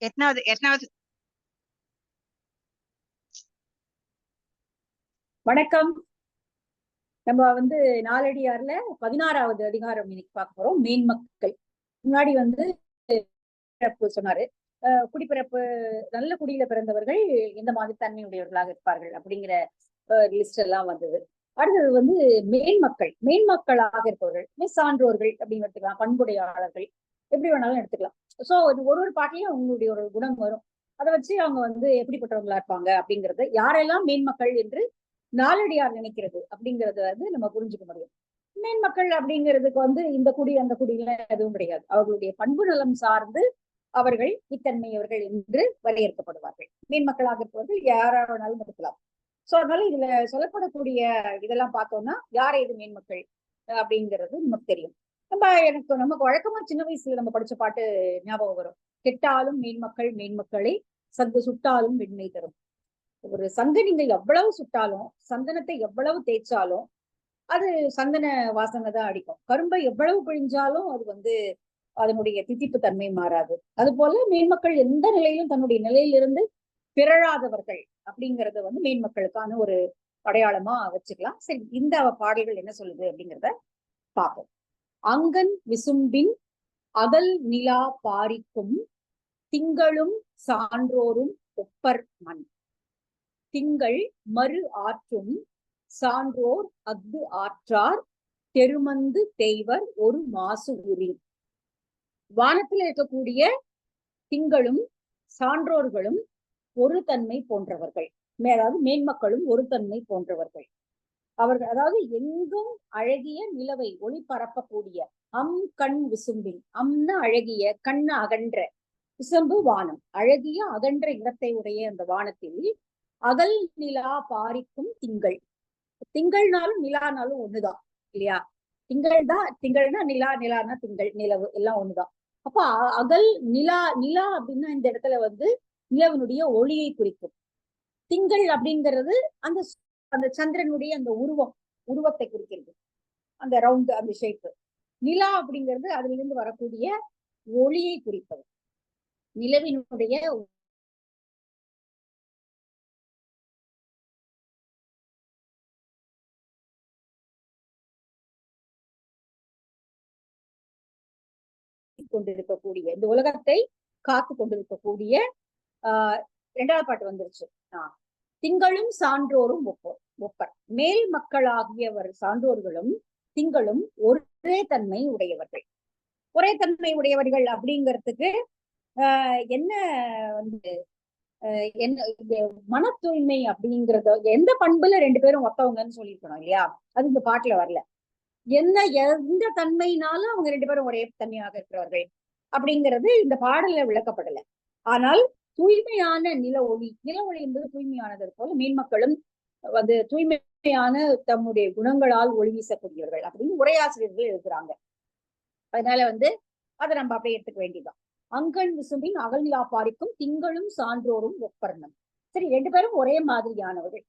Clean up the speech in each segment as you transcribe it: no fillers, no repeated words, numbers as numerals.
எத்தனாவது எத்தனாவது? வணக்கம். நம்ம நாலடியார்ல 16வது அதிகாரம் இன்னைக்கு பார்க்க போறோம். மேன்மக்கள். முன்னாடி சொன்னாரு, குடிப்பிறப்பு நல்ல குடியில பிறந்தவர்கள் எந்த மாதிரி தன்மையுடையவர்களாக இருப்பார்கள் அப்படிங்கிற லிஸ்ட் எல்லாம் வந்தது. அடுத்தது மேன்மக்கள். மேன்மக்களாக இருப்பவர்கள் சான்றோர்கள் அப்படின்னு எடுத்துக்கலாம், பண்புடையாளர்கள், எப்படி வேணாலும் எடுத்துக்கலாம். சோ ஒரு பாட்டிலையும் அவங்களுடைய ஒரு குணம் வரும். அதை வச்சு அவங்க எப்படிப்பட்டவங்களா இருப்பாங்க அப்படிங்கறது, யாரெல்லாம் மேன்மக்கள் என்று நாலடியார் நினைக்கிறது அப்படிங்கறத நம்ம புரிஞ்சுக்க முடியும். மேன்மக்கள் அப்படிங்கிறதுக்கு இந்த குடி அந்த குடியெல்லாம் எதுவும் கிடையாது. அவர்களுடைய பண்பு நலம் சார்ந்து அவர்கள் இத்தன்மையவர்கள் என்று வரையறுக்கப்படுவார்கள். மேன்மக்களாக இருப்பவர்கள் யாராலும் இருக்கலாம். சோ அதனால இதுல சொல்லப்படக்கூடிய இதெல்லாம் பார்த்தோம்னா யார் இது மேன்மக்கள் அப்படிங்கிறது நமக்கு தெரியும். நமக்கு வழக்கமா சின்ன வயசுல நம்ம படிச்ச பாட்டு ஞாபகம் வரும். கெட்டாலும் மேன்மக்கள் மேன்மக்களை சங்கு சுட்டாலும் வெண்மை தரும். ஒரு சங்கு நீங்க எவ்வளவு சுட்டாலும், சந்தனத்தை எவ்வளவு தேய்ச்சாலும் அது சந்தன வாசனை தான் அடிக்கும். கரும்பை எவ்வளவு பிழிஞ்சாலும் அது அதனுடைய தித்திப்பு தன்மை மாறாது. அது போல மேன்மக்கள் எந்த நிலையிலும் தன்னுடைய நிலையிலிருந்து பிறழாதவர்கள் அப்படிங்கறத மேன்மக்களுக்கான ஒரு அடையாளமா வச்சுக்கலாம். சரி, இந்த பாடல்கள் என்ன சொல்லுது அப்படிங்கிறத பார்ப்போம். அங்கன் விசும்பின் அகல் நிலா பாரிக்கும் திங்களும் சான்றோரும் ஒப்பர் மண். திங்கள் மறு ஆற்றும் சான்றோர் அஃது ஆற்றார் தெருமந்து தேய்வர் ஒரு மாசு உரி. வானத்தில் இருக்கக்கூடிய திங்களும் சான்றோர்களும் ஒரு தன்மை போன்றவர்கள், அதாவது மேன்மக்களும் ஒரு தன்மை போன்றவர்கள். அவர்கள் அதாவது எங்கும் அழகிய நிலவை ஒளி பரப்பக்கூடிய அம் கண் விசும்பின். அம்னா அழகிய, கண்ணு அகன்ற, விசும்பு வானம், அழகிய அகன்ற இடத்தை உடைய அந்த வானத்தில் அகல் நிலா பாரிக்கும் திங்கள். திங்கள்னாலும் நிலானாலும் ஒண்ணுதான் இல்லையா? திங்கள்னா நிலா, நிலானா திங்கள், நிலவு எல்லாம் ஒண்ணுதான். அப்ப அகல் நிலா, நிலா அப்படின்னா இந்த இடத்துல நிலவனுடைய ஒளியை குறிக்கும். திங்கள் அப்படிங்கிறது அந்த அந்த சந்திரனுடைய அந்த உருவத்தை குறிக்கிறது, அந்த ரவுண்ட், அந்த ஷேப்பு. நிலா அப்படிங்கிறது அதுல இருந்து வரக்கூடிய ஒளியை குறிப்பது. நிலவினுடைய கொண்டிருக்கக்கூடிய, இந்த உலகத்தை காத்து கொண்டிருக்கக்கூடிய இரண்டாவது பாட்டு வந்துருச்சு. திங்களும் சான்றோரும் ஒப்பர். மேல் மக்களாகியவர் சான்றோர்களும் திங்களும் ஒரே தன்மை உடையவர்கள். ஒரே தன்மை உடையவர்கள் அப்படிங்கிறதுக்கு என்ன மன தூய்மை அப்படிங்கறது, எந்த பண்புல ரெண்டு பேரும் ஒத்தவங்கன்னு சொல்லியிருக்கணும் இல்லையா? அது இந்த பாட்டுல வரல. எந்த தன்மையினாலும் அவங்க ரெண்டு பேரும் ஒரே தன்மையாக இருக்கிறவர்கள் அப்படிங்கிறது இந்த பாடல விளக்கப்படல. ஆனால் தூய்மையான நில ஒளி என்பது தூய்மையானது போல மேன்மக்களும் தூய்மையான தம்முடைய குணங்களால் ஒளி வீசக்கூடியவர்கள் அப்படின்னு உரையாசிரியர்கள் எழுதுறாங்க. அதனால அதை நம்ம அப்படியே எடுத்துக்க வேண்டியதுதான். அங்கன் விசும்பின் அகல் நிலா பாரிக்கும் திங்களும் சான்றோரும் ஒப்பர்ணம். சரி, ரெண்டு பேரும் ஒரே மாதிரியானவர்கள்.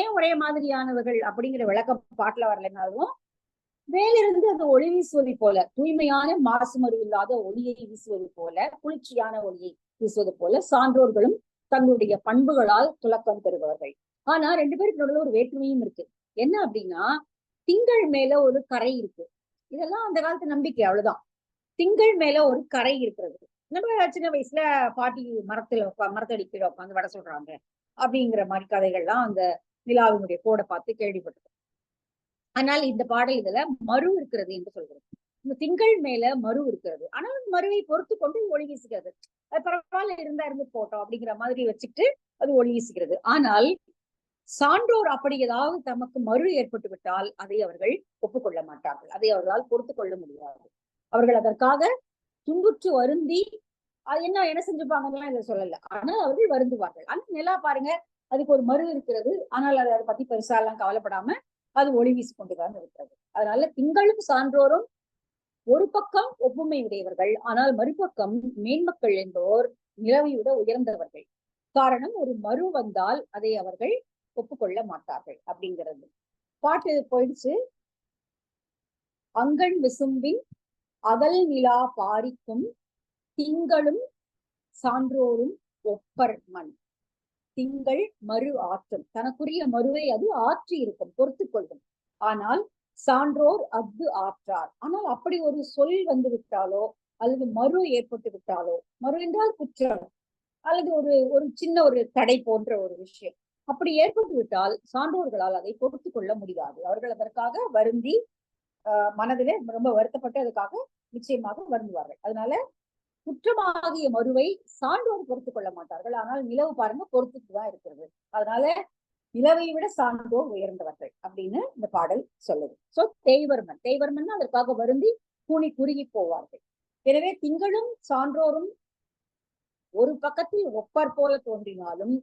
ஏன் ஒரே மாதிரியானவர்கள் அப்படிங்கிற விளக்கம் பாட்டுல வரலைன்னாலும், மேலிருந்து அது ஒளி வீசுவது போல, தூய்மையான மாசு மறு இல்லாத ஒளியை வீசுவது போல, குளிர்ச்சியான ஒளியை வீசுவது போல சான்றோர்களும் தங்களுடைய பண்புகளால் துலக்கம் பெறுபவர்கள். ஆனா ரெண்டு பேருக்கு நடுவில் ஒரு வேற்றுமையும் இருக்கு. என்ன அப்படின்னா, திங்கள் மேல ஒரு கரை இருக்கு. இதெல்லாம் அந்த காலத்து நம்பிக்கை, அவ்வளவுதான். திங்கள் மேல ஒரு கரை இருக்கிறது. நம்ம சின்ன வயசுல பாட்டி மரத்தடி கீழே உட்காந்து வடை சொல்றாங்க அப்படிங்கிற மாதிரி கதைகள்லாம் அந்த நிலாவினுடைய கோடை பார்த்து கேள்விப்பட்டிருக்கோம். ஆனால் இந்த பாடல் இதுல மறு இருக்கிறது என்று சொல்கிறது. இந்த திங்கள் மேல மறு இருக்கிறது. ஆனால் மறுவை பொறுத்து கொண்டு ஒளி வீசுகிறது. அது பரவாயில்ல, இருந்து போட்டோம் அப்படிங்கிற மாதிரி வச்சுக்கிட்டு அது ஒளி வீசுகிறது. ஆனால் சான்றோர் அப்படி ஏதாவது தமக்கு மறு ஏற்பட்டு விட்டால் அதை அவர்கள் ஒப்புக்கொள்ள மாட்டார்கள். அதை அவர்களால் பொறுத்து கொள்ள முடியாது. அவர்கள் அதற்காக துன்புற்று வருந்தி என்ன செஞ்சுப்பாங்கன்னு இதை சொல்லல. ஆனால் அவர்கள் வருந்துவார்கள். ஆனா நிலா பாருங்க, அதுக்கு ஒரு மறு இருக்கிறது. ஆனால் அதை பத்தி பெருசா எல்லாம் கவலைப்படாம அது ஒளி வீசி கொண்டுதான் இருக்கிறது. அதனால திங்களும் சான்றோரும் ஒரு பக்கம் ஒப்புமை உடையவர்கள், ஆனால் மறுபக்கம் மேன்மக்கள் என்போர் நிலவை விட உயர்ந்தவர்கள். காரணம், ஒரு மறு வந்தால் அதை அவர்கள் ஒப்புக்கொள்ள மாட்டார்கள் அப்படிங்கிறது. பாட்டு போயிடுச்சு. அங்கன் விசும்பின் அகல் நிலா பாரிக்கும் திங்களும் சான்றோரும் ஒப்பர் மண். திங்கள் மறு ஆற்றும். தனக்குரிய மறுவை அது ஆற்றி இருக்கும், பொறுத்து கொள்ளும். ஆனால் சான்றோர் அஃது ஆற்றார். ஆனால் அப்படி ஒரு சொல் வந்து விட்டாலோ அல்லது மறு ஏற்பட்டு விட்டாலோ, மறு என்றால் குற்றம் அல்லது ஒரு ஒரு சின்ன ஒரு தடை போன்ற ஒரு விஷயம் அப்படி ஏற்பட்டு விட்டால் சான்றோர்களால் அதை பொறுத்து கொள்ள முடியாது. அவர்கள் அதற்காக வருந்தி மனதிலே ரொம்ப வருத்தப்பட்டு அதுக்காக நிச்சயமாக வருந்துவார்கள். அதனால குற்றமாகிய மறுவை சான்றோர் பொறுத்துக் கொள்ள மாட்டார்கள். ஆனால் நிலவு பாருங்க பொறுத்துட்டுதான் இருக்கிறது. அதனால நிலவை விட சான்றோர் உயர்ந்தவர்கள் அப்படின்னு இந்த பாடல் சொல்லுது. சோ தேய்வர்மன், தேய்வர்மன் அதற்காக வருந்தி கூனி குறுகி போவார்கள். எனவே திங்களும் சான்றோரும் ஒரு பக்கத்தில் ஒப்பார் போல தோன்றினாலும்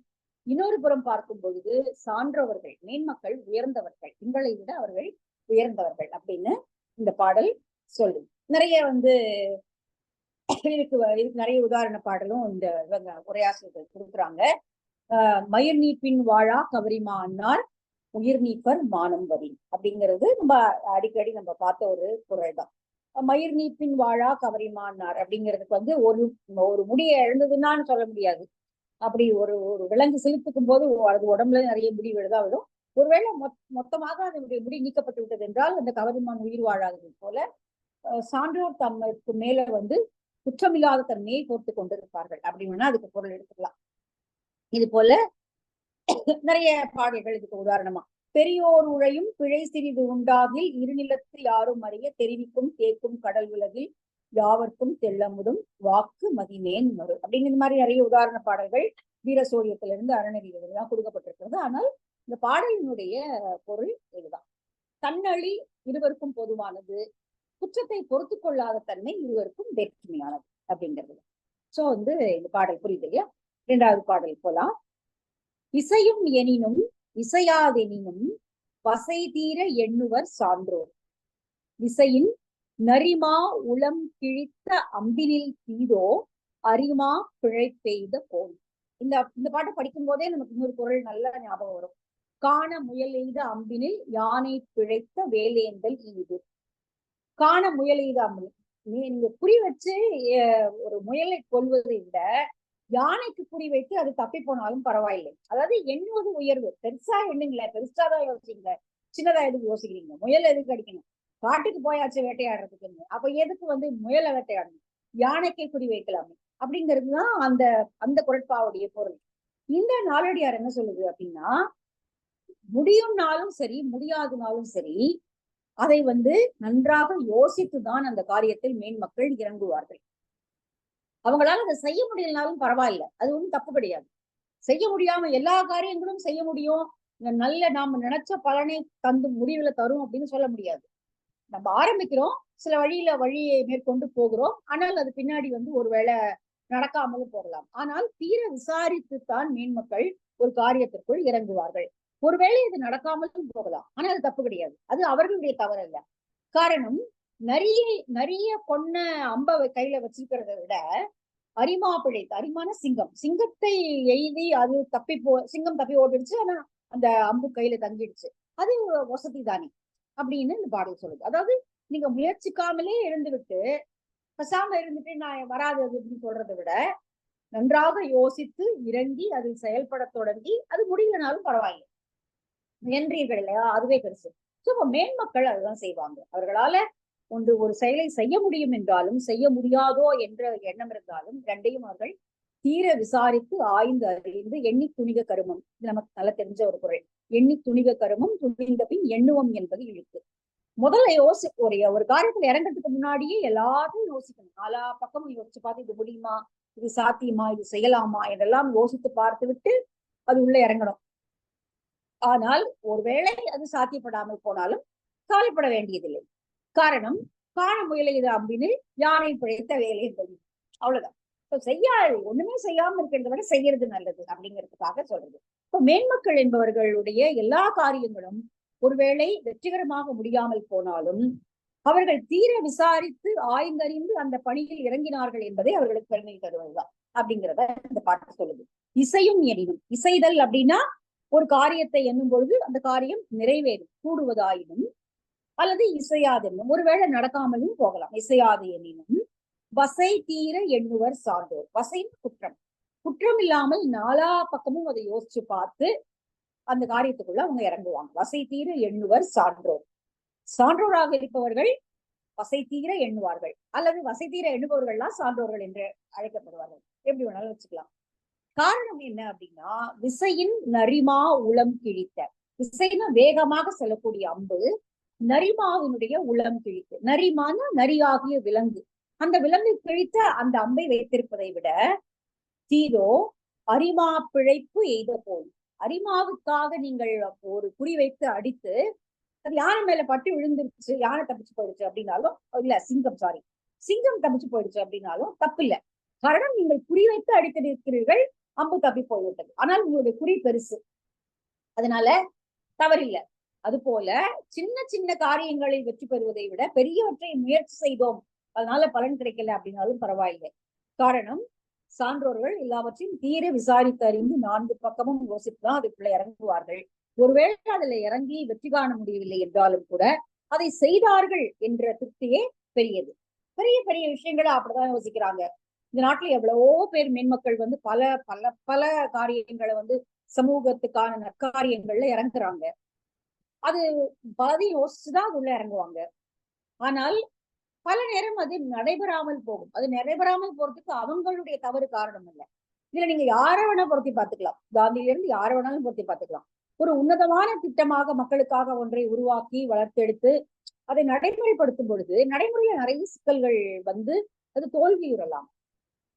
இன்னொரு புறம் பார்க்கும் பொழுது சான்றவர்கள், மேன்மக்கள் உயர்ந்தவர்கள், திங்களை விட அவர்கள் உயர்ந்தவர்கள் அப்படின்னு இந்த பாடல் சொல்லுது. நிறைய இதுக்கு நிறைய உதாரண பாடலும் இந்த உரையாசிரியர்கள் கொடுக்குறாங்க. மயிர் நீப்பின் வாழா கவரிமா அன்னார் உயிர் நீப்பர் மானம் வரி அப்படிங்கிறது நம்ம அடிக்கடி நம்ம பார்த்த ஒரு குரல் தான். மயிர் நீப்பின் வாழா கவரிமான்னார் அப்படிங்கிறதுக்கு ஒரு ஒரு முடியை எழுந்ததுன்னான்னு சொல்ல முடியாது. அப்படி ஒரு ஒரு விலங்கு செலுத்துக்கும் போது அது உடம்புல நிறைய முடி விழுதா விடும். ஒருவேளை மொத்தமாக அதனுடைய முடி நீக்கப்பட்டு விட்டது என்றால் அந்த கவரிமான் உயிர் வாழாதது போல சான்றோர் தம்மைக்கு மேல குற்றமில்லாத தன்மையை போட்டு கொண்டிருப்பார்கள் அப்படின்னு அதுக்கு பொருள் எடுத்துக்கலாம். இது போல நிறைய பாடல்கள் இதுக்கு உதாரணமா. பெரியோர் உழையும் பிழை சிறிது உண்டாகில் இருநிலத்து யாரும் அறிய தெரிவிக்கும் கேட்கும் கடல் உலகில் யாவர்க்கும் தெள்ளமுதும் வாக்கு மதிமேன் மறு அப்படின்னு இந்த மாதிரி நிறைய உதாரண பாடல்கள் வீர சோழியத்திலிருந்து அறநெறியிலிருந்து கொடுக்கப்பட்டிருக்கிறது. ஆனால் இந்த பாடலினுடைய பொருள் இதுதான். தன்னழி இருவருக்கும் பொதுவானது, குற்றத்தை பொறுத்து கொள்ளாத தன்மை இருவருக்கும் வேற்றுமையானது அப்படிங்கிறது. சோ இந்த பாடல் புரியுது இல்லையா? இரண்டாவது பாடல் போலாம். இசையும் எனினும் இசையாதெனினும் பசை தீர எண்ணுவர் சான்றோர் விசையின் நரிமா உளம் கிழித்த அம்பினில் தீதோ அரிமா பிழை பெய்த போல். இந்த பாட்டை படிக்கும் போதே நமக்கு இன்னொரு குரல் நல்ல ஞாபகம் வரும். காண முயல் எய்த அம்பினில் யானை பிழைத்த வேலேந்தல் ஈது. காண முயல் எய்த அம்பினில், நீங்க குறி வச்சு ஒரு முயலை கொல்வதை விட யானைக்கு குறி வைத்து அது தப்பி போனாலும் பரவாயில்லை. அதாவது எண்ணுவது உயர்வு. பெருசா எண்ணுங்களேன், பெருசாதான் யோசிக்கிறீங்க, சின்னதா எதுக்கு யோசிக்கிறீங்க? முயல் எதுக்கு அடிக்கணும்? காட்டுக்கு போயாச்சு வேட்டையாடுறதுக்கு, அப்ப எதுக்கு முயலை வேட்டையாடணும்? யானைக்கே குறி வைக்கலாமே அப்படிங்கிறதுதான் அந்த அந்த குரட்பாவுடைய பொருள். இந்த நாலடியார் என்ன சொல்லுது அப்படின்னா, முடியும்னாலும் சரி முடியாதுனாலும் சரி அதை நன்றாக யோசித்துதான் அந்த காரியத்தில் மேன்மக்கள் இறங்குவார்கள். அவங்களால அதை செய்ய முடியலனாலும் பரவாயில்ல, அது ஒன்றும் தப்பு கிடையாது. செய்ய முடியாம எல்லா காரியங்களும் செய்ய முடியும், நல்ல நாம நினைச்ச பலனை தந்து முடிவுல தரும் அப்படின்னு சொல்ல முடியாது. நம்ம ஆரம்பிக்கிறோம், சில வழியை மேற்கொண்டு போகிறோம், ஆனால் அது பின்னாடி ஒருவேளை நடக்காமலும் போகலாம். ஆனால் தீர விசாரித்துத்தான் மேன்மக்கள் ஒரு காரியத்திற்குள் இறங்குவார்கள். ஒருவேளை இது நடக்காமலும் போகலாம், ஆனால் அது தப்பு கிடையாது, அது அவர்களுடைய தவறு அல்ல. காரணம், நிறைய பொண்ண அம்ப கையில வச்சிருக்கிறத விட அரிமா பிழைத்த, அரிமான சிங்கத்தை எய்தி அது சிங்கம் தப்பி ஓடிடுச்சு, ஆனா அந்த அம்பு கையில தங்கிடுச்சு, அது வசதி தானே அப்படின்னு இந்த பாடல் சொல்லுது. அதாவது நீங்க முயற்சிக்காமலே இருந்துவிட்டு பசாம இருந்துட்டு நான் வராது அது அப்படின்னு சொல்றதை விட நன்றாக யோசித்து இறங்கி அதில் செயல்பட தொடங்கி அது முடியலனாலும் பரவாயில்லை, முயன்றீர்கள் இல்லையா, அதுவே பெருசு. மேன்மக்கள் அதுதான் செய்வாங்க. அவர்களால ஒரு செயலை செய்ய முடியும் என்றாலும் செய்ய முடியாதோ என்ற எண்ணம் இருந்தாலும் ரெண்டையும் அவர்கள் தீர விசாரித்து ஆய்ந்து அறிந்து எண்ணி துணிக கருமம். இது நமக்கு நல்லா தெரிஞ்ச ஒரு குரல். எண்ணி துணிக கருமம் துணிந்த பின் எண்ணுவம் என்பது இழுக்கு. முதல்ல ஒரு காரியத்துல இறங்கிறதுக்கு முன்னாடியே எல்லாத்தையும் யோசிக்கணும். நாலா பக்கமும் யோசிச்சு பார்த்து இது முடியுமா, இது சாத்தியமா, இது செய்யலாமா என்றெல்லாம் யோசித்து பார்த்து விட்டு அது உள்ள இறங்கணும். ஆனால் ஒருவேளை அது சாத்தியப்படாமல் போனாலும் கவலைப்பட வேண்டியதில்லை. காரணம், காண முயலைது அம்பின்னு யானை பிழைத்த வேலை என்பது அவ்வளவுதான். ஒண்ணுமே செய்யாம இருக்கிறத விட செய்யறது நல்லது அப்படிங்கிறதுக்காக சொல்றது. இப்ப மேன்மக்கள் என்பவர்களுடைய எல்லா காரியங்களும் ஒருவேளை வெற்றிகரமாக முடியாமல் போனாலும் அவர்கள் தீர விசாரித்து ஆய்ந்தறிந்து அந்த பணியில் இறங்கினார்கள் என்பதை அவர்களுக்கு பெருமை தருவதுதான் அப்படிங்கிறத இந்த பாட்டு சொல்லுது. இசையும் எனினும், இசைதல் அப்படின்னா ஒரு காரியத்தை எண்ணும் பொழுது அந்த காரியம் நிறைவேறும், கூடுவதாயினும் அல்லது இசையாது எண்ணும், ஒருவேளை நடக்காமலும் போகலாம். இசையாது எனினும் வசை தீர எண்ணுவர் சான்றோர். வசைன்னு குற்றம், குற்றம் இல்லாமல் நாலா பக்கமும் அதை யோசிச்சு பார்த்து அந்த காரியத்துக்குள்ள அவங்க இறங்குவாங்க. வசை தீர எண்ணுவர் சான்றோர். சான்றோராக இருப்பவர்கள் வசை தீர எண்ணுவார்கள், அல்லது வசை தீர எண்ணுபவர்கள்லாம் சான்றோர்கள் என்று அழைக்கப்படுவார்கள். எப்படி வேணாலும் வச்சுக்கலாம். காரணம் என்ன அப்படின்னா, விசையின் நரிமா உளம் கிழித்த. விசைனா வேகமாக செல்லக்கூடிய அம்பு, நரிமாவினுடைய உளம் கிழித்து. நரிமான நரியாகிய விலங்கு, அந்த விலங்கு கிழித்த அந்த அம்பை வைத்திருப்பதை விட தீதோ அரிமா பிழைப்பு எய்த போல். அரிமாவுக்காக நீங்கள் ஒரு குறி வைத்து அடித்து அது யானை மேல பட்டு விழுந்துருச்சு, யானை தப்பிச்சு போயிடுச்சு அப்படின்னாலும் இல்ல, சிங்கம் தப்பிச்சு போயிடுச்சு அப்படின்னாலும் தப்பு இல்லை. காரணம், நீங்கள் குறி வைத்து அடித்திருக்கிறீர்கள், அம்பு தப்பி போய்விட்டது. ஆனால் உங்களுடைய குறி பெருசு, அதனால தவறில்லை. அது போல சின்ன சின்ன காரியங்களில் வெற்றி பெறுவதை விட பெரியவற்றை முயற்சி செய்தோம், அதனால பலன் கிடைக்கல அப்படின்னாலும் பரவாயில்லை. காரணம், சான்றோர்கள் எல்லாவற்றையும் தீர விசாரித்து அறிந்து 4 பக்கமும் யோசித்துதான் அதுக்குள்ள இறங்குவார்கள். ஒருவேளை அதுல இறங்கி வெற்றி காண முடியவில்லை என்றாலும் கூட அதை செய்தார்கள் என்ற திருப்தியே பெரியது. பெரிய பெரிய விஷயங்களை அப்படிதான் யோசிக்கிறாங்க. இந்த நாட்டுல எவ்வளவோ பேர் மேன்மக்கள் வந்து பல பல பல காரியங்களை வந்து சமூகத்துக்கான நற்காரியங்கள்ல இறங்குறாங்க. அது பலதையும் யோசிச்சுதான் அது உள்ள இறங்குவாங்க. ஆனால் பல நேரம் அது நடைபெறாமல் போகும். அது நடைபெறாமல் போறதுக்கு அவங்களுடைய தவறு காரணம் இல்லை. இதுல நீங்க யார வேணா பொருத்தி பார்த்துக்கலாம், காந்தியில இருந்து யார வேணாலும் பொருத்தி பார்த்துக்கலாம். ஒரு உன்னதமான திட்டமாக மக்களுக்காக ஒன்றை உருவாக்கி வளர்த்தெடுத்து அதை நடைமுறைப்படுத்தும் பொழுது நடைமுறையில நிறைய சிக்கல்கள் வந்து அது தோல்வியுறலாம்.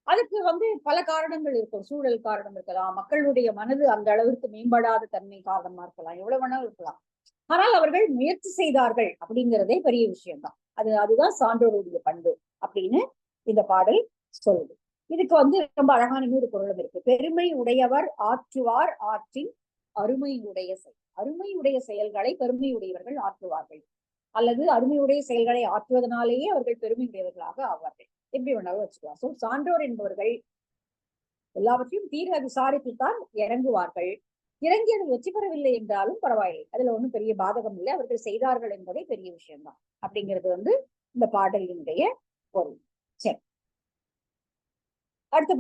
அதுக்கு வந்து பல காரணங்கள் இருக்கும். சூழல் காரணம் இருக்கலாம், மக்களுடைய மனது அந்த அளவிற்கு மேம்படாத தன்மை காரணமா இருக்கலாம், எவ்வளவு வேணாலும் இருக்கலாம். ஆனால் அவர்கள் முயற்சி செய்தார்கள் அப்படிங்கிறதே பெரிய விஷயம்தான். அதுதான் சான்றோருடைய பண்பு அப்படின்னு இந்த பாடல் சொல்லுது. இதுக்கு வந்து ரொம்ப அழகான இன்னொரு பொருளும் இருக்கு. பெருமை உடையவர் ஆற்றுவார் ஆற்றின் அருமையுடைய செயல். அருமையுடைய செயல்களை பெருமையுடையவர்கள் ஆற்றுவார்கள், அல்லது அருமையுடைய செயல்களை ஆற்றுவதனாலேயே அவர்கள் பெருமையுடையவர்களாக ஆவார்கள். எப்படி வேணாலும் வச்சுக்கலாம். சோ சான்றோர் என்பவர்கள் எல்லாவற்றையும் தீர விசாரித்துத்தான் இறங்குவார்கள். இறங்கி அது வெற்றி பெறவில்லை என்றாலும் பரவாயில்லை, அதுல ஒண்ணும் பெரிய பாதகம் இல்லை, அவர்கள் செய்தார்கள் என்பதே பெரிய விஷயம்தான் அப்படிங்கிறது வந்து இந்த பாடலினுடைய பொருள். சரி, அடுத்த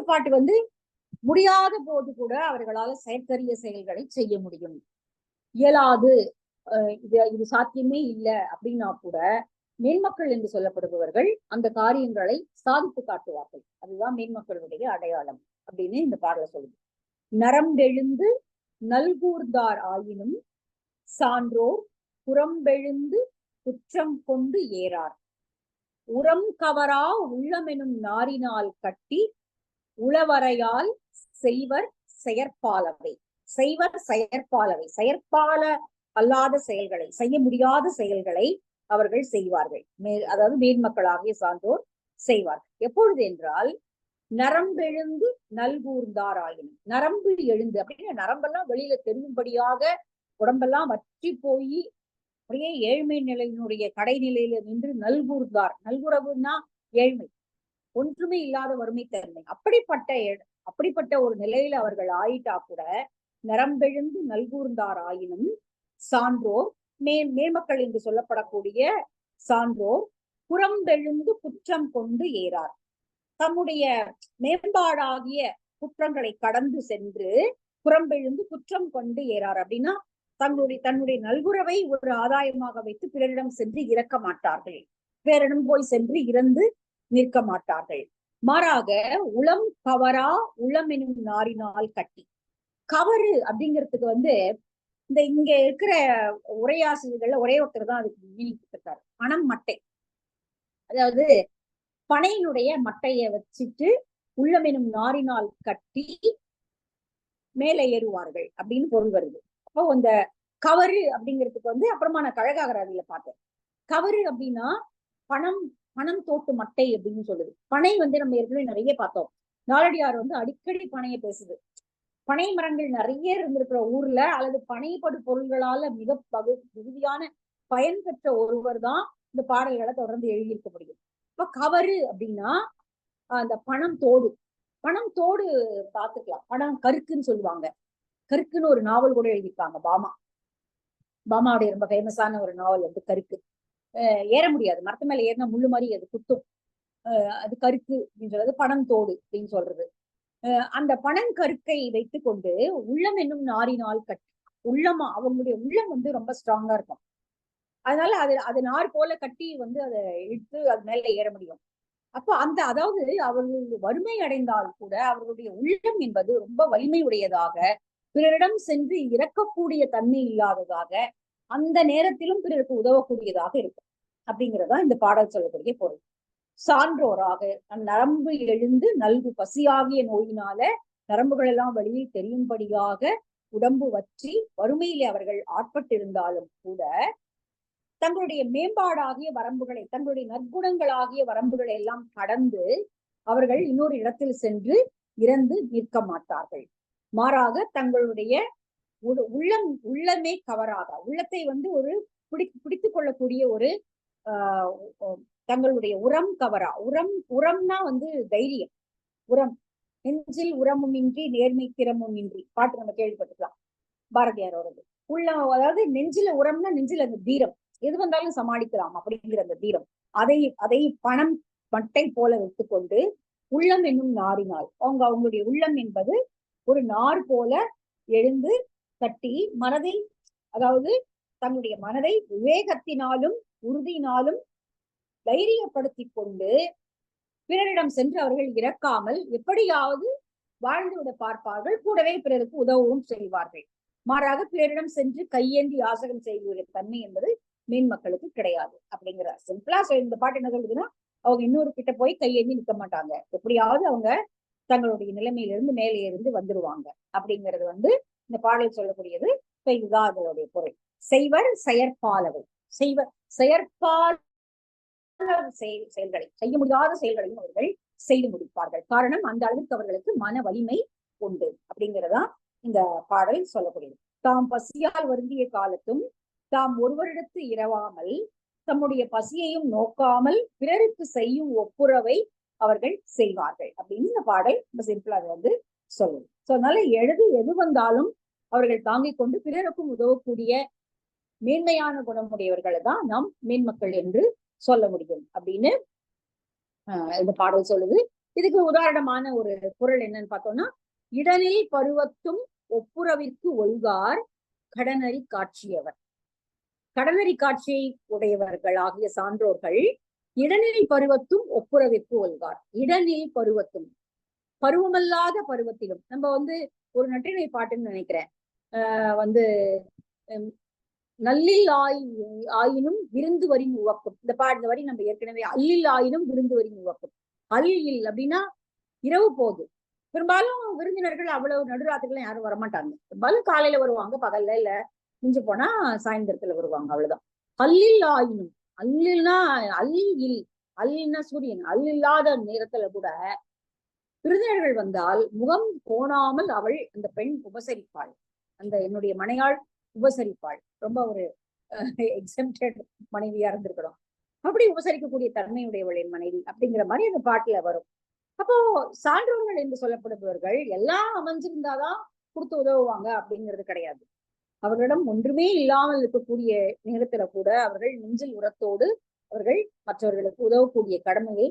பாட்டு வந்து முடியாத போது கூட அவர்களால் செயற்கரிய செயல்களை செய்ய முடியும். இயலாது, இது சாத்தியமே இல்லை அப்படின்னா கூட மேன்மக்கள் என்று சொல்லப்படுபவர்கள் அந்த காரியங்களை சாதித்து காட்டுவார்கள். அதுதான் மேன்மக்களுடைய அடையாளம் அப்படின்னு இந்த பாடலை சொல்லுது. நரம்பெழுந்து நல்கூர்ந்தார் ஆயினும் சான்றோர் புறம்பெழுந்து குற்றம் கொண்டு ஏறார். உரம் கவரா உள்ளமெனும் நாரினால் கட்டி உளவரையால் செய்வர் செயற்பாலவை. செயற்பால அல்லாத செயல்களை, செய்ய முடியாத செயல்களை அவர்கள் செய்வார்கள். அதாவது மேன்மக்களாகிய சான்றோர் செய்வார்கள். எப்பொழுது என்றால், நரம்பெழுந்து நல்கூர்ந்தார் ஆயினும். நரம்பு எழுந்து அப்படின்னா நரம்பெல்லாம் வெளியில தெரியும்படியாக உடம்பெல்லாம் வற்றி போய் அப்படியே ஏழ்மை நிலையினுடைய கடைநிலையில நின்று நல்கூர்ந்தார். நல்குறவுன்னா ஏழ்மை, ஒன்றுமே இல்லாத வறுமைத்தன்மை. அப்படிப்பட்ட ஒரு நிலையில அவர்கள் ஆயிட்டா கூட நரம்பெழுந்து நல்கூர்ந்தார் ஆயினும் சான்றோர், மேன்மக்கள் என்று சொல்லப்படக்கூடிய சான்றோர் புறம்பெழுந்து குற்றம் கொண்டு ஏறார். தம்முடைய மேம்பாடாகிய குற்றங்களை கடந்து சென்று புறம்பெழுந்து குற்றம் கொண்டு ஏறார். அப்படின்னா தன்னுடைய நல்குறவை ஒரு ஆதாயமாக வைத்து பிறரிடம் சென்று இறக்க மாட்டார்கள், பிறரிடம் போய் சென்று இறந்து நிற்க மாட்டார்கள். மாறாக உளம் கவரா உளம் எனும் நாரினால் கட்டி. கவரு அப்படிங்கிறதுக்கு வந்து இங்க இருக்கிற உரையாசிரியர்கள்ல ஒரே ஒருத்தர் தான் அதுக்கு மீனிங் கொடுத்திருக்காரு. பணம் மட்டை, அதாவது பனையினுடைய மட்டைய வச்சுட்டு உள்ளமெனும் நாரினால் கட்டி மேலே ஏறுவார்கள் அப்படின்னு பொருள் வருது. அப்போ அந்த கவரு அப்படிங்கிறதுக்கு வந்து அப்புறமா நான் கழகாகராதியில பார்த்தேன். கவரு அப்படின்னா பணம் தோட்டு மட்டை அப்படின்னு சொல்லுது. பனை வந்து நம்ம ஏற்கனவே நிறைய பார்த்தோம். நாலடியார் வந்து அடிக்கடி பனையை பேசுது. பனை மரங்கள் நிறைய இருந்திருக்கிற ஊர்ல அல்லது பனைப்படு பொருள்களால மிகுதியான பயன் பெற்ற ஒருவர் தான் இந்த பாடல்களை தொடர்ந்து எழுதியிருக்க முடியும். இப்ப கவரு அப்படின்னா அந்த பணம் தோடு பார்த்துக்கலாம். பணம் கருக்குன்னு சொல்லுவாங்க. கருக்குன்னு ஒரு நாவல் கூட எழுதியிருக்காங்க. பாமாவுடைய ரொம்ப ஃபேமஸான ஒரு நாவல் வந்து கருக்கு. ஏற முடியாது. மரத்து மேல ஏறினா முள்ளு மாதிரி அது குத்தும். அது கருக்கு அப்படின்னு சொல்றது, பனந்தோடு அப்படின்னு சொல்றது. அந்த பனங்கருக்கை வைத்து கொண்டு உள்ளம் என்னும் நாரினால் கட்டி, உள்ளமா அவங்களுடைய உள்ளம் வந்து ரொம்ப ஸ்ட்ராங்கா இருக்கும். அதனால அது நார் போல கட்டி வந்து அதை இழுத்து அது மேல ஏற முடியும். அப்போ அதாவது அவர்கள் வறுமை அடைந்தால் கூட அவர்களுடைய உள்ளம் என்பது ரொம்ப வலிமை உடையதாக, பிறரிடம் சென்று இறக்கக்கூடிய தன்மை இல்லாததாக, அந்த நேரத்திலும் பிறருக்கு உதவக்கூடியதாக இருக்கும் அப்படிங்கிறதா இந்த பாடல் சொல்லக்கூடிய பொருள். சான்றோராக நரம்பு எழுந்து நல்கு பசியாகிய நோயினால நரம்புகள் எல்லாம் வழியில் தெரியும்படியாக உடம்பு வற்றி வறுமையிலே அவர்கள் ஆட்பட்டிருந்தாலும் கூட தங்களுடைய மேம்பாடாகிய வரம்புகளை, தங்களுடைய நற்குணங்களாகிய வரம்புகளை எல்லாம் கடந்து அவர்கள் இன்னொரு இடத்தில் சென்று இறந்து நிற்க மாட்டார்கள். மாறாக தங்களுடைய உள்ளமே கவராக, உள்ளத்தை வந்து ஒரு பிடித்துக் கொள்ளக்கூடிய ஒரு தங்களுடைய உரம் கவரா. உரம்னா வந்து தைரியம். உரம், நெஞ்சில் உரமும் இன்றி நேர்மை திறமும் இன்றி பாட்டு நம்ம கேள்விப்பட்டுக்கலாம், பாரதியாரோடது. அதாவது நெஞ்சில உரம்னா நெஞ்சில் அந்த தீரம், எது வந்தாலும் சமாளிக்கலாம் அப்படிங்கிற அந்த தீரம், அதை பணம் மட்டை போல வைத்துக்கொண்டு உள்ளம் என்னும் நாரினால், அவங்களுடைய உள்ளம் என்பது ஒரு நார் போல எழுந்து தட்டி மனதை, அதாவது தன்னுடைய மனதை விவேகத்தினாலும் உறுதியினாலும் தைரியப்படுத்தி கொண்டு பிறரிடம் சென்று அவர்கள் இறக்காமல் எப்படியாவது வாழ்ந்துவிட பார்ப்பார்கள். கூடவே பிறருக்கு உதவவும் செய்வார்கள். மாறாக பிறரிடம் சென்று கையேந்தி யாசகம் செய்கிற தன்மை என்பது மீன் மக்களுக்கு கிடையாது அப்படிங்கிற சிம்பிளா இந்த பாட்டு என்ன சொல்லுதுன்னா, அவங்க இன்னொரு கிட்ட போய் கையேந்தி நிற்க மாட்டாங்க. எப்படியாவது அவங்க தங்களுடைய நிலைமையிலிருந்து மேலே இருந்து வந்துருவாங்க அப்படிங்கிறது வந்து இந்த பாடல் சொல்லக்கூடியது. இதுதான் அதனுடைய பொருள். செய்வர் செயற்பாலவை, செய்வர் செயற்பால் செயல்களை, செய்ய முடியாத செயல்களையும் அவர்கள் செய்து முடிப்பார்கள். காரணம் அந்த அளவுக்கு அவர்களுக்கு மன வலிமை உண்டு அப்படிங்கிறதா இந்த பாடல் சொல்லக்கூடியது. தாம் பசியால் வருந்திய காலத்தும் தாம் ஒருவரிடத்து இரவாமல் தம்முடைய பசியையும் நோக்காமல் பிறருக்கு செய்யும் ஒப்புரவை அவர்கள் செய்வார்கள் அப்படின்னு இந்த பாடல் ரொம்ப சிம்பிளா வந்து சொல்லுது. சோ அதனால எது வந்தாலும் அவர்கள் தாங்கிக் கொண்டு பிறருக்கும் உதவக்கூடிய மேன்மையான குணமுடையவர்களை தான் நாம் மேன்மக்கள் என்று சொல்ல முடியும் அப்படின்னு இந்த பாடல் சொல்லுது. இதுக்கு உதாரணமான ஒரு குறள் என்னன்னு பார்த்தோம்னா, இடனில் பருவத்தும் ஒப்புரவிற்கு ஒல்கார் கடனறி காட்சியவர். கடனறி காட்சியை உடையவர்கள் ஆகிய சான்றோர்கள் இடனில் பருவத்தும் ஒப்புரவிற்கு ஒல்கார். இடனில் பருவத்தும், பருவமல்லாத பருவத்திலும். நம்ம வந்து ஒரு நற்றிணை பாட்டுன்னு நினைக்கிறேன், வந்து நல்லில் ஆயினும் விருந்து வரின் உவக்கும். இந்த பாட்டு வரி நம்ம ஏற்கனவே, அல்லில் ஆயினும் விருந்து வரின் உவக்கும். அல்லில் அப்படின்னா இரவு போகுது. பெரும்பாலும் விருந்தினர்கள் அவ்வளவு நடுராத்திரில யாரும் வரமாட்டாங்க. பெரும்பாலும் காலையில வருவாங்க, பகல்ல இல்ல மிஞ்சு போனா சாயந்தரத்துல வருவாங்க, அவ்வளவுதான். அல்லில் ஆயினும், அல்லில்னா அல்லில், அல்லில்னா சூரியன், அல்லில்லாத நேரத்துல கூட விருந்தினர்கள் வந்தால் முகம் கோணாமல் அவள் அந்த பெண் உபசரிப்பாள். அந்த என்னுடைய மனையாள் உபசரிப்பாள். ரொம்ப ஒரு எக்ஸம்டட் மனைவியா இருந்திருக்கிறோம். அப்படி உபசரிக்கக்கூடிய தன்மையுடையவள் என் மனைவி அப்படிங்கிற மாதிரி அந்த பாட்டுல வரும். அப்போ சான்றோர்கள் என்று சொல்லப்படுபவர்கள் எல்லாம் அமைஞ்சிருந்தாதான் கொடுத்து உதவுவாங்க அப்படிங்கிறது கிடையாது. அவர்களிடம் ஒன்றுமே இல்லாமல் இருக்கக்கூடிய நேரத்துல கூட அவர்கள் நெஞ்சில் உரத்தோடு அவர்கள் மற்றவர்களுக்கு உதவக்கூடிய கடமையை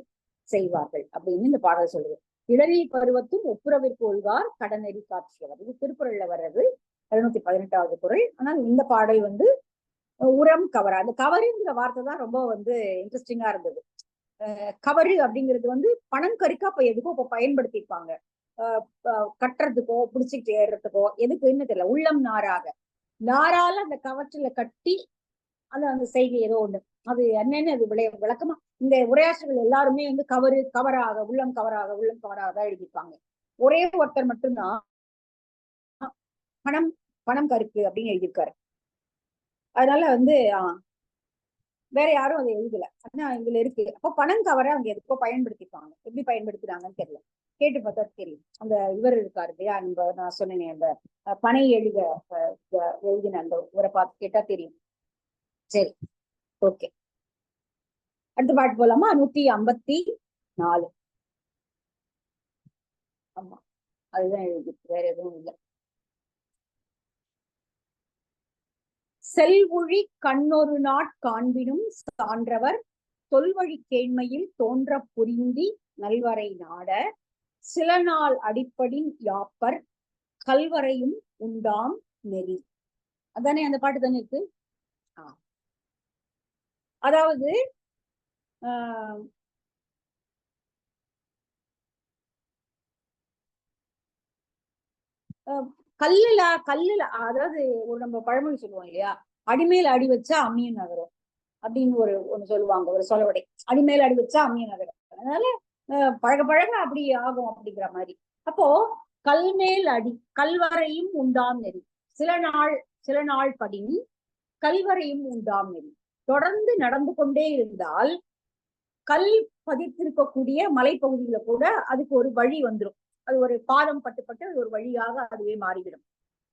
செய்வார்கள் அப்படின்னு இந்த பாடல் சொல்லுது. இடரில் பருவத்தும் ஒப்புரவிற்கு ஒல்கார் கடனறி காட்சியவர். இது திருக்குறள்ல வர்றது 718வது குறள். ஆனால் இந்த பாடல் வந்து உரம் கவரா, அந்த கவருங்கிற வார்த்தை தான் ரொம்ப வந்து இன்ட்ரெஸ்டிங்கா இருந்தது. கவரு அப்படிங்கிறது வந்து பணம் கறிக்கா இப்ப எதுக்கோ இப்ப பயன்படுத்திருப்பாங்க, கட்டுறதுக்கோ பிடிச்சிட்டு ஏறுறதுக்கோ எதுக்குன்னு தெரியல. உள்ளம் நாராக, நாரால அந்த கவற்றில கட்டி அந்த செய்கை ஏதோ ஒண்ணு, அது என்னன்னு அது விளக்கமா இந்த உரையாற்றுகள் எல்லாருமே வந்து கவராக உள்ளம் கவராக உள்ளம் கவராக தான் எழுதியிருப்பாங்க. ஒரே ஒருத்தர் மட்டும்தான் பணம் கருக்கு அப்படின்னு எழுதியிருக்காரு. அதனால வந்து வேற யாரும் அதை எழுதல. ஆனா இதுல இருக்கு. அப்போ பணம் கவரை அவங்க எதுக்கோ பயன்படுத்திப்பாங்க. எப்படி பயன்படுத்துறாங்கன்னு தெரியல, கேட்டு பார்த்தா தெரியும். அந்த இவர் இருக்காரு இல்லையா, நான் சொன்னேன் அந்த பனை எழுதின அந்த இவரை பார்த்து கேட்டா தெரியும். சரி, ஓகே, அடுத்த பாட்டு போலாமா? 154. ஆமா, அதுதான் எழுதி, வேற எதுவும் இல்லை. செல்வொழி கண்ணொரு காண்பினும் சான்றவர் தொல்வழி கேண்மையில் தோன்ற புரிந்தி நல்வரை நாட சில நாள் அடிப்படின் யாப்பர் கல்வரையும் உண்டாம் நெறி. அதானே அந்த பாட்டு தானே இருக்கு. அதாவது கல்லுல அதாவது ஒரு நம்ம பழமொழி சொல்லுவோம் இல்லையா, அடிமேல் அடி வச்சா அம்மியும் நகரும் அப்படின்னு ஒண்ணு சொல்லுவாங்க, ஒரு சொலவடை. அடிமேல் அடி வச்சா அம்மியும் நகரும். அதனால பழக பழக அப்படி ஆகும் அப்படிங்கிற மாதிரி. அப்போ கல்மேல் அடி கல்வரையும் உண்டாம் நெறி, சில நாள் படின் கல்வரையும் உண்டாம் நெறி. தொடர்ந்து நடந்து கொண்டே இருந்தால் கல் பதித்திருக்கக்கூடிய மலைப்பகுதியில கூட அதுக்கு ஒரு வழி வந்துடும். அது ஒரு பாதம் பட்டு ஒரு வழியாக அதுவே மாறிவிடும்.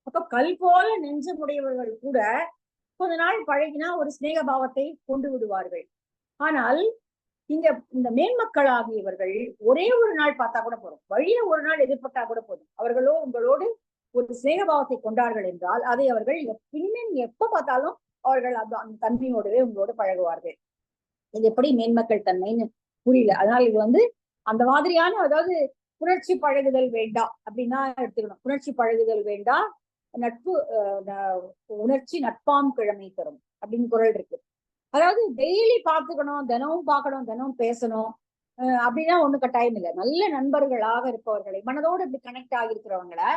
அப்ப கல் போல நெஞ்சமுடையவர்கள் கூட கொஞ்ச நாள் பழகினா ஒரு சிநேக பாவத்தை கொண்டு விடுவார்கள். ஆனால் இந்த மேன்மக்கள் ஆகியவர்கள் ஒரே ஒரு நாள் பார்த்தா கூட போதும், வழிய ஒரு நாள் எதிர்பட்டா கூட போதும், அவர்களோ உங்களோடு ஒரு சிநேகபாவத்தை கொண்டார்கள் என்றால் அதை அவர்கள் பின்னணி எப்ப பார்த்தாலும் அவர்கள் அந்த தன்மையோடவே உங்களோடு பழகுவார்கள். இது எப்படி மேன்மக்கள் தன்மைன்னு புரியல. அதனால இது அந்த மாதிரியான, அதாவது புணர்ச்சி பழகுதல் வேண்டாம் அப்படின்னா எடுத்துக்கணும். புணர்ச்சி பழகுதல் வேண்டாம், நட்பு உணர்ச்சி நட்பாம் கிழமை தரும் அப்படின்னு குரல் இருக்கு. அதாவது டெய்லி பார்த்துக்கணும், தினமும் பார்க்கணும், தினமும் பேசணும் அப்படின்னா ஒண்ணு கட்டாயம் இல்லை. நல்ல நண்பர்களாக இருப்பவர்களை, மனதோடு இப்படி கனெக்ட் ஆகிருக்கிறவங்களை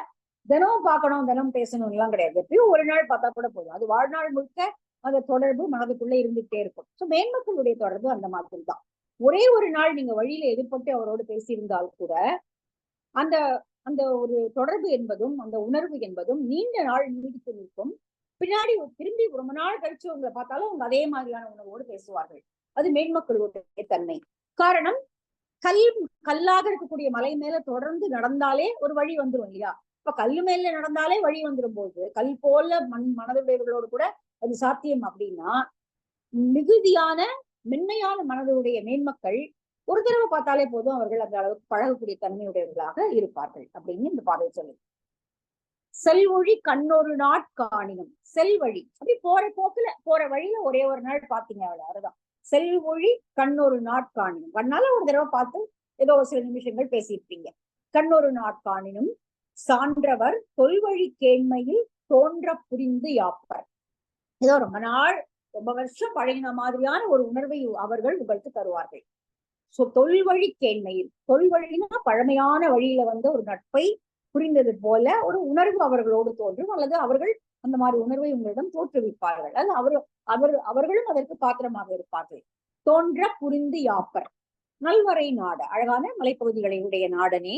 தினமும் பார்க்கணும், தினமும் பேசணும் எல்லாம் கிடையாது. எப்பயும் ஒரு நாள் பார்த்தா கூட போதும், அது வாழ்நாள் முழுக்க அந்த தொடர்பு மனதுக்குள்ள இருந்துகிட்டே இருக்கும். ஸோ மேன்மக்களுடைய தொடர்பு அந்த மாதிரி தான். ஒரே ஒரு நாள் நீங்க வழியில எதிர்பட்டு அவரோடு பேசியிருந்தால் கூட அந்த அந்த ஒரு தொடர்பு என்பதும் அந்த உணர்வு என்பதும் நீண்ட நாள் நீடித்து நிற்கும். பின்னாடி திரும்பி ரொம்ப நாள் கழிச்சு உங்களை பார்த்தாலும் அவங்க அதே மாதிரியான உணர்வோடு பேசுவார்கள். அது மேன்மக்களுடைய தன்மை. காரணம், கல்லாக இருக்கக்கூடிய மலை மேல தொடர்ந்து நடந்தாலே ஒரு வழி வந்துடும் இல்லையா. இப்ப கல்லு மேல நடந்தாலே வழி வந்துடும் போது கல் போல மனதுடையவர்களோடு கூட அது சாத்தியம். அப்படின்னா மிகுதியான மென்மையான மனதுடைய மேன்மக்கள் ஒரு தடவை பார்த்தாலே போதும் அவர்கள் அந்த அளவுக்கு பழகக்கூடிய தன்மையுடையவர்களாக இருப்பார்கள் அப்படின்னு இந்த பாதை சொல்லுது. செல்வொழி கண்ணொரு காணினும், செல்வழி அப்படி போற போக்குல போற வழியில ஒரே ஒரு நாள் பாத்தீங்க அவ்வளவுதான். செல்வொழி கண்ணொரு காணினும், கண்ணால ஒரு தடவை பார்த்து ஏதோ ஒரு சில நிமிஷங்கள் பேசியிருப்பீங்க. கண்ணொரு காணினும் சான்றவர் தொல்வழி கேண்மையில் தோன்ற புரிந்து யாப்பர். ஏதோ ரொம்ப நாள் ரொம்ப வருஷம் பழகின மாதிரியான ஒரு உணர்வை அவர்கள் உங்களுக்கு தருவார்கள். சோ தொல்வழி கேண்மையில், தொல்வழினா பழமையான வழியில ஒரு நட்பை புரிந்தது போல ஒரு உணர்வு அவர்களோடு தோன்றும், அல்லது அவர்கள் அந்த மாதிரி உணர்வை உங்களிடம் தோற்றுவிப்பார்கள். அது அவர்களும் அதற்கு பாத்திரமாக இருப்பார்கள். தோன்ற புரிந்து யாப்பர். நல்வரை நாடு, அழகான மலைப்பகுதிகளை உடைய நாடனே,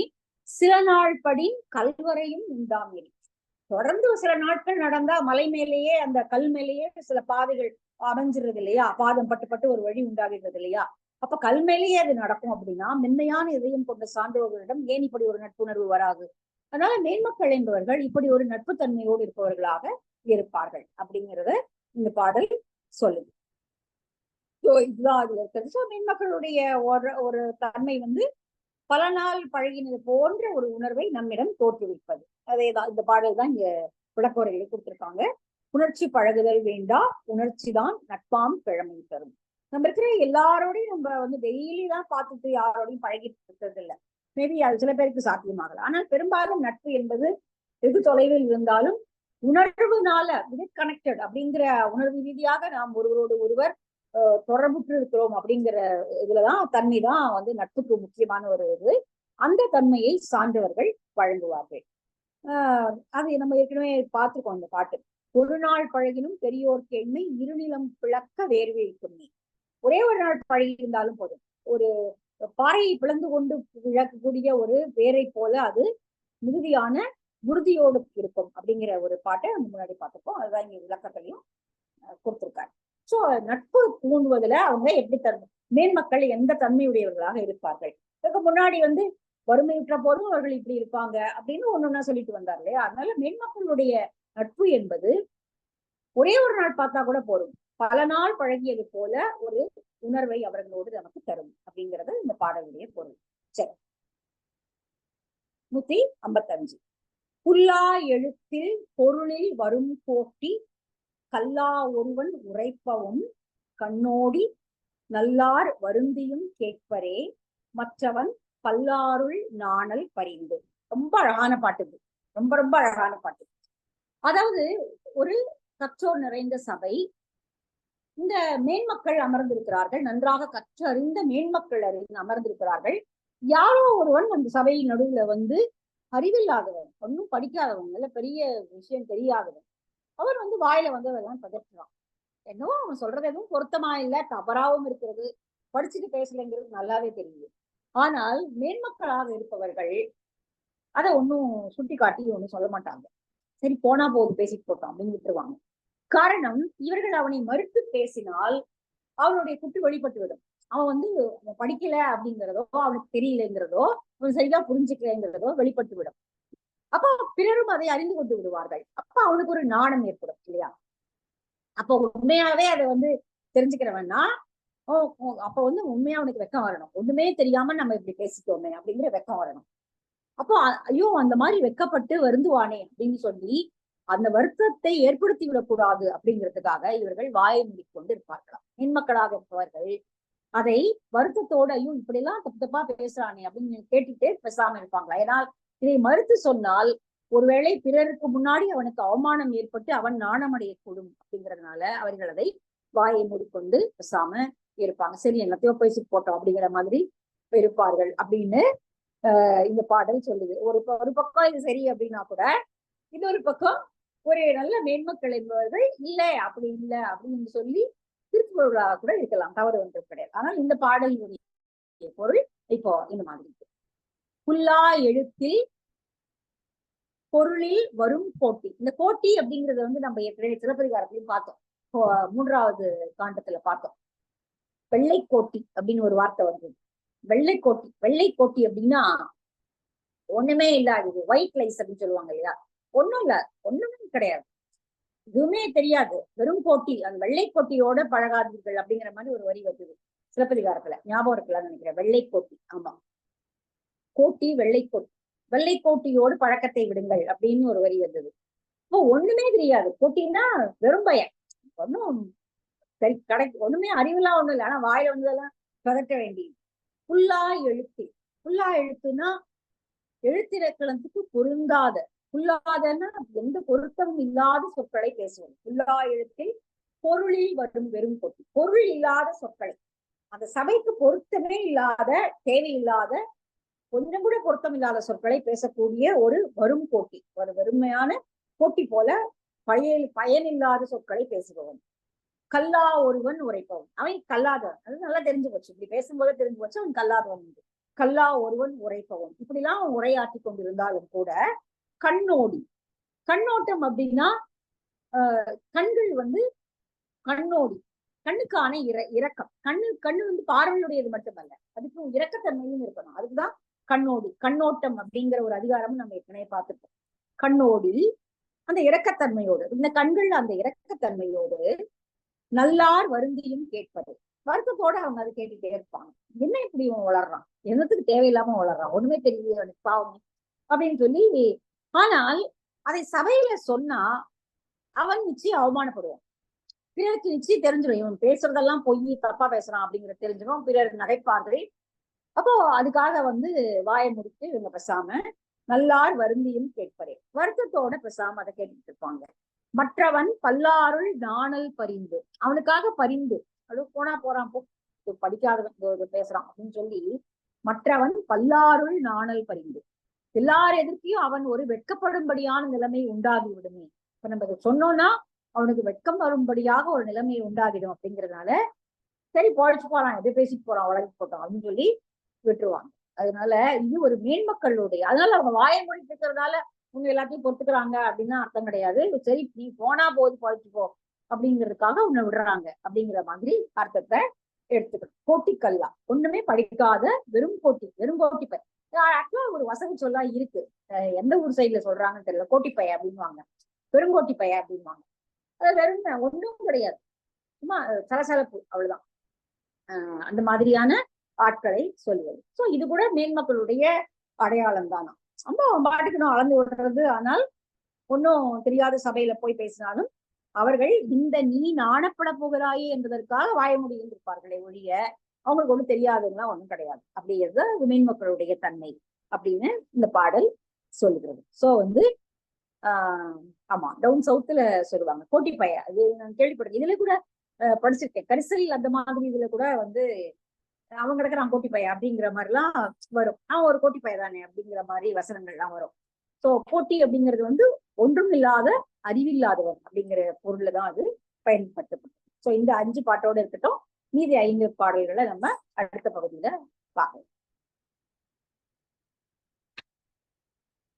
சில நாள் படி கல்வரையும் உண்டாம். தொடர்ந்து சில நாட்கள் நடந்தா மலை மேலேயே அந்த கல் மேலேயே சில பாதைகள் அமைஞ்சிருது இல்லையா, பாதம் பட்டு ஒரு வழி உண்டாகிறது இல்லையா. அப்ப கல் மேலேயே அது நடக்கும். அப்படின்னா மென்மையான இதயம் கொண்ட சான்றோர்களிடம் ஏன் இப்படி ஒரு நட்புணர்வு வராது? அதனால மேன்மக்கள் என்பவர்கள் இப்படி ஒரு நட்பு தன்மையோடு இருப்பவர்களாக இருப்பார்கள் அப்படிங்கிறத இந்த பாடல் சொல்லுது. இதுதான் அதுல இருக்கிறது. சோ மேன்மக்களுடைய ஒரு தன்மை பல நாள் பழகினது போன்ற ஒரு உணர்வை நம்மிடம் தோற்றுவிப்பது. அதேதான் இந்த பாடல் தான் இங்க விளக்கோரைகளை கொடுத்திருக்காங்க. உணர்ச்சி பழகுதல் வேண்டா, உணர்ச்சி தான் நட்பாம் கிழமை தரும். நம்ம இருக்கிற எல்லாரோடையும் நம்ம டெய்லி தான் பார்த்துட்டு யாரோடையும் பழகிட்டு இருக்கிறது இல்லை. மேபி அது சில பேருக்கு சாத்தியமாகலாம். ஆனால் பெரும்பாலும் நட்பு என்பது வெகு தொலைவில் இருந்தாலும் உணர்வுனால கனெக்டட் அப்படிங்கிற உணர்வு ரீதியாக நாம் ஒருவரோடு ஒருவர் தொடர்புற்று இருக்கிறோம் அப்படிங்கிற இதுலதான் தன்மை தான் நட்புக்கு முக்கியமான ஒரு இது. அந்த தன்மையை சான்றவர்கள் வழங்குவார்கள். அது நம்ம ஏற்கனவே பார்த்திருக்கோம் இந்த பாட்டு. ஒரு நாள் பழகினும் பெரியோர் கேண்மை இருநிலம் பிளக்க வேர்வைக்கும் நீ. ஒரே ஒரு நாள் பழகி இருந்தாலும் போதும், ஒரு பாறையை பிளந்து கொண்டு விளக்கக்கூடிய ஒரு வேரை போல அது மிகுதியான உறுதியோடு இருக்கும் அப்படிங்கிற ஒரு பாட்டை நம்ம முன்னாடி பார்த்திருக்கோம். அதுதான் இங்க விளக்கத்திலையும் கொடுத்திருக்காரு. சோ நட்பு தூண்டுவதுல அவங்க எப்படி மேன்மக்கள் எந்த தன்மையுடையவர்களாக இருப்பார்கள். இதுக்கு முன்னாடி வறுமையுற்ற போதும் அவர்கள் இப்படி இருப்பாங்க அப்படின்னு ஒன்னொன்னா சொல்லிட்டு வந்தார் இல்லையா. அதனால மேன்மக்களுடைய நட்பு என்பது ஒரே ஒரு நாள் பார்த்தா கூட போதும், பல நாள் பழகியது போல ஒரு உணர்வை அவர்களோடு நமக்கு தரும் அப்படிங்கிறது இந்த பாடலுடைய பொருள். சரி, 155. புல்லா எழுத்தில் பொருளில் வரும் போட்டி கல்லா ஒருவன் உரைப்பவும் கண்ணோடி நல்லார் வருந்தியும் கேட்பரே மற்றவன் பல்லாருள் நாணல் பரிந்து. ரொம்ப அழகான பாட்டு இது. ரொம்ப ரொம்ப அழகான பாட்டு. அதாவது ஒரு கற்றோர் நிறைந்த சபை, இந்த மேன்மக்கள் அமர்ந்திருக்கிறார்கள், நன்றாக கற்றறிந்த மேன்மக்கள் அமர்ந்திருக்கிறார்கள். யாரோ ஒருவன் அந்த சபையின் நடுவுல வந்து அறிவில்லாதவன், ஒன்னும் படிக்காதவன், நல்ல பெரிய விஷயம் தெரியாதவன், அவர் வந்து வாயில வந்து அதெல்லாம் பதற்றுறான். என்னவோ அவன் சொல்றது எதுவும் பொருத்தமா இல்ல, தவறாவும் இருக்கிறது, படிச்சுட்டு பேசலைங்கிறது நல்லாவே தெரியுது. ஆனால் மேன்மக்களாக இருப்பவர்கள் அதை ஒன்னும் சுட்டி காட்டி ஒன்னும் சொல்ல மாட்டாங்க. சரி போனா போது பேசிட்டு போட்டோம் அப்படின்னு விட்டுருவாங்க. காரணம், இவர்கள் அவனை மறுத்து பேசினால் அவனுடைய குட்டு வெளிப்பட்டு விடும். அவன் வந்து படிக்கல அப்படிங்கிறதோ, அவனுக்கு தெரியலங்கிறதோ, அவன் சரியா புரிஞ்சுக்கலைங்கிறதோ வெளிப்பட்டு விடும். அப்போ பிறரும் அதை அறிந்து கொண்டு விடுவார்கள். அப்ப அவனுக்கு ஒரு நாணம் ஏற்படும் இல்லையா? அப்ப உண்மையாவே அதை வந்து தெரிஞ்சுக்கிறவன்னா அப்ப வந்து உண்மையா அவனுக்கு வெக்கம் வரணும். ஒண்ணுமே தெரியாம நம்ம இப்படி பேசிட்டோமே அப்படிங்கிற வெக்கம் வரணும். அப்போ ஐயோ அந்த மாதிரி வெக்கப்பட்டு வருந்துவானே அப்படின்னு சொல்லி அந்த வருத்தத்தை ஏற்படுத்தி விடக்கூடாது அப்படிங்கிறதுக்காக இவர்கள் வாயை மூடிக்கொண்டு இருப்பார்களாம். மின்மக்களாக இருப்பவர்கள் அதை வருத்தத்தோட ஐயோ இப்படி எல்லாம் தப்பு தப்பா பேசுறானே அப்படின்னு கேட்டுட்டே பேசாம இருப்பாங்களா. ஏன்னா இதை மறுத்து சொன்னால் ஒருவேளை பிறருக்கு முன்னாடி அவனுக்கு அவமானம் ஏற்பட்டு அவன் நாணமடையக்கூடும் அப்படிங்கிறதுனால அவர்கள் அதை வாயை மூடிக்கொண்டு பேசாம இருப்பாங்க. சரி எல்லாத்தையோ பேசிட்டு போட்டோம் அப்படிங்கிற மாதிரி இருப்பார்கள் அப்படின்னு இந்த பாடல் சொல்லுது. ஒரு பக்கம் இது சரி அப்படின்னா கூட இன்னொரு பக்கம் ஒரு நல்ல மேன்மக்கள் என்பவர்கள் இல்லை அப்படி இல்லை அப்படின்னு சொல்லி திருப்புகளாக கூட இருக்கலாம், தவறு ஒன்று கிடையாது. ஆனால் இந்த பாடலுடைய பொருள் இப்போ இந்த மாதிரி புல்லா எழுத்தில் பொருளில் வரும் கோட்டி. இந்த கோட்டி அப்படிங்கறத வந்து நம்ம ஏற்கனவே சிலப்பதிகாரத்திலையும் பார்த்தோம், 3வது காண்டத்துல பார்த்தோம். வெள்ளை கோட்டி அப்படின்னு ஒரு வார்த்தை வந்தது. வெள்ளை கோட்டி, வெள்ளை கோட்டி அப்படின்னா ஒண்ணுமே இல்லாதது, ஒயிட் லைஸ் அப்படின்னு சொல்லுவாங்க இல்லையா? ஒண்ணும் இல்ல, ஒண்ணுமே கிடையாது, எதுவுமே தெரியாது, வெறும் கோட்டி. அந்த வெள்ளை கோட்டியோட பழகாதீர்கள் அப்படிங்கிற மாதிரி ஒரு வரி வந்தது சிலப்பதிகாரத்துல, ஞாபகம் இருக்கலாம்னு நினைக்கிறேன். வெள்ளை கோட்டி, ஆமா, கோட்டி வெள்ளை கோட்டி, வெள்ளை கோட்டியோடு பழக்கத்தை விடுங்கள் அப்படின்னு ஒரு வரி வந்தது. இப்போ ஒண்ணுமே தெரியாது, கோட்டின்னா வெறும் பயம், ஒன்னும் சரி ஒண்ணுமே அறிவுலாம் ஒண்ணும் இல்லை, ஆனா வாயில வந்ததெல்லாம் பதட்ட வேண்டியது. புல்லா எழுத்து, புல்லா எழுத்துன்னா எழுத்திலக்கணத்துக்கு பொருந்தாத, புல்லாதன்னா எந்த பொருத்தமும் இல்லாத சொற்களை பேசுவது. புல்லா எழுத்தில் பொருளில் வரும் வெறும் கோட்டி, பொருள் இல்லாத சொற்களை, அந்த சபைக்கு பொருத்தமே இல்லாத, தேவையில்லாத, கொஞ்சம் கூட பொருத்தம் இல்லாத சொற்களை பேசக்கூடிய ஒரு வரும் கோட்டி, ஒரு வெறுமையான கோட்டி போல பயனில்லாத சொற்களை பேசுபவன். கல்லா ஒருவன் உரைப்பவன், அவன் கல்லாதவன். அது நல்லா தெரிஞ்சு போச்சு, இப்படி பேசும்போது தெரிஞ்சு போச்சு அவன் கல்லாதவன். கல்லா ஒருவன் உரைப்பவன், இப்படிலாம் அவன் உரையாற்றி கொண்டிருந்தாலும் கூட கண்ணோடி, கண்ணோட்டம் அப்படின்னா கண்கள் வந்து கண்ணோடி, கண்ணுக்கான இரக்கம். கண்ணு வந்து பார்வையுடையது மட்டுமல்ல, அதுக்கு இரக்கத்தன்மையும் இருக்கணும். அதுக்குதான் கண்ணோடி, கண்ணோட்டம் அப்படிங்கிற ஒரு அதிகாரமும் நம்ம ஏற்கனவே பார்த்துருக்கோம். கண்ணோடி அந்த இரக்கத்தன்மையோடு, இந்த கண்கள் அந்த இரக்கத்தன்மையோடு நல்லார் வருந்தியும் கேட்பது, வருத்தத்தோட அவங்க அதை கேட்டுட்டே இருப்பாங்க. என்ன இப்படி இவன் வளர்றான், என்னத்துக்கு தேவையில்லாம வளர்றான், ஒண்ணுமே தெரியல அவனுக்கு பாவம் அப்படின்னு சொல்லி. ஆனால் அதை சபையில சொன்னா அவன் நிச்சயம் அவமானப்படுவான், பிறருக்கு நிச்சயம் தெரிஞ்சிடும், இவன் பேசுறதெல்லாம் பொய், தப்பா பேசுறான் அப்படிங்கிறது தெரிஞ்சிடும், பிறர் நகைப்பார்கள். அப்போ அதுக்காக வந்து வாயை முடித்து இவங்க பேசாம நல்லார் வருந்தியும் கேட்பரே, வருத்தத்தோட பேசாம அதை கேட்டுட்டு இருப்பாங்க. மற்றவன் பல்லாருள் நாணல் பரிந்து, அவனுக்காக பரிந்து, அது போனா போறான் போ, படிக்காதவன் பேசுறான் அப்படின்னு சொல்லி மற்றவன் பல்லாருள் நாணல் பரிந்து, எல்லார் எதிர்க்கையும் அவன் ஒரு வெட்கப்படும்படியான நிலைமை உண்டாகி விடுமே. இப்ப நம்ம சொன்னோம்னா அவனுக்கு வெட்கம் வரும்படியாக ஒரு நிலைமை உண்டாகிடும் அப்படிங்கிறதுனால சரி பொழைச்சு போறான், எதை பேசிட்டு போறான், உலகி போட்டோம் அப்படின்னு சொல்லி விட்டுருவாங்க. அதனால இது ஒரு மேன்மக்களுடைய, அதனால அவங்க வாயை மூடிட்டு இருக்கிறதுனால உங்க எல்லாத்தையும் பொறுத்துக்கிறாங்க அப்படின்னா அர்த்தம் கிடையாது. சரி நீ போனா போது பொழைச்சுப்போ அப்படிங்கிறதுக்காக உன்னை விடுறாங்க அப்படிங்கிற மாதிரி அர்த்தத்தை எடுத்துக்கணும். கோட்டிக்கல்லா, ஒண்ணுமே படிக்காத வெறும் கோட்டி, வெறும் கோட்டிப்பை. ஆக்சுவலா ஒரு வசதி சொல்லா இருக்கு, எந்த ஊர் சைட்ல சொல்றாங்கன்னு தெரியல, கோட்டிப்பைய அப்படின்வாங்க, பெருங்கோட்டிப்பைய அப்படின்வாங்க. அது வெறும் ஒண்ணும் கிடையாது, சும்மா சலசலப்பு, அவ்வளவுதான். அந்த மாதிரியான ஆட்களை சொல்வது. சோ இது கூட மேன்மக்களுடைய அடையாளம் தானா. நம்ம பாட்டுக்கு நான் அளந்து விடுறது, ஆனால் ஒன்னும் தெரியாத சபையில போய் பேசினாலும் அவர்கள் இந்த நீ நாணப்பட போகிறாயே என்பதற்காக வாய முடியும் இருப்பார்களே ஒழிய அவங்களுக்கு ஒண்ணும் தெரியாதுன்னா ஒண்ணும் கிடையாது. அப்படிங்கிறது விமேன் மக்களுடைய தன்மை அப்படின்னு இந்த பாடல் சொல்லுகிறது. சோ வந்து ஆமா, டவுன் சவுத்துல சொல்லுவாங்க கோட்டிப்பய. அது நான் கேள்விப்பட்டிருக்கேன். இதுல கூட படிச்சிருக்கேன். கரிசல் அந்த மாதிரி இதுல கூட வந்து அவங்க கிடக்குறான் கோட்டிப்பய அப்படிங்கிற மாதிரி எல்லாம் வரும். ஒரு கோட்டிப்பய தானே அப்படிங்கிற மாதிரி வசனங்கள் எல்லாம் வரும். சோ போட்டி அப்படிங்கிறது வந்து ஒன்றும் இல்லாத அறிவில்லாதவன் அப்படிங்கிற பொருள்ல தான் அது பயன்படுத்தப்படும். சோ இந்த 5 பாட்டோட இருக்கட்டும். மீதி 5 பாடல்களை நம்ம அடுத்த பகுதியில பார்க்கலாம்.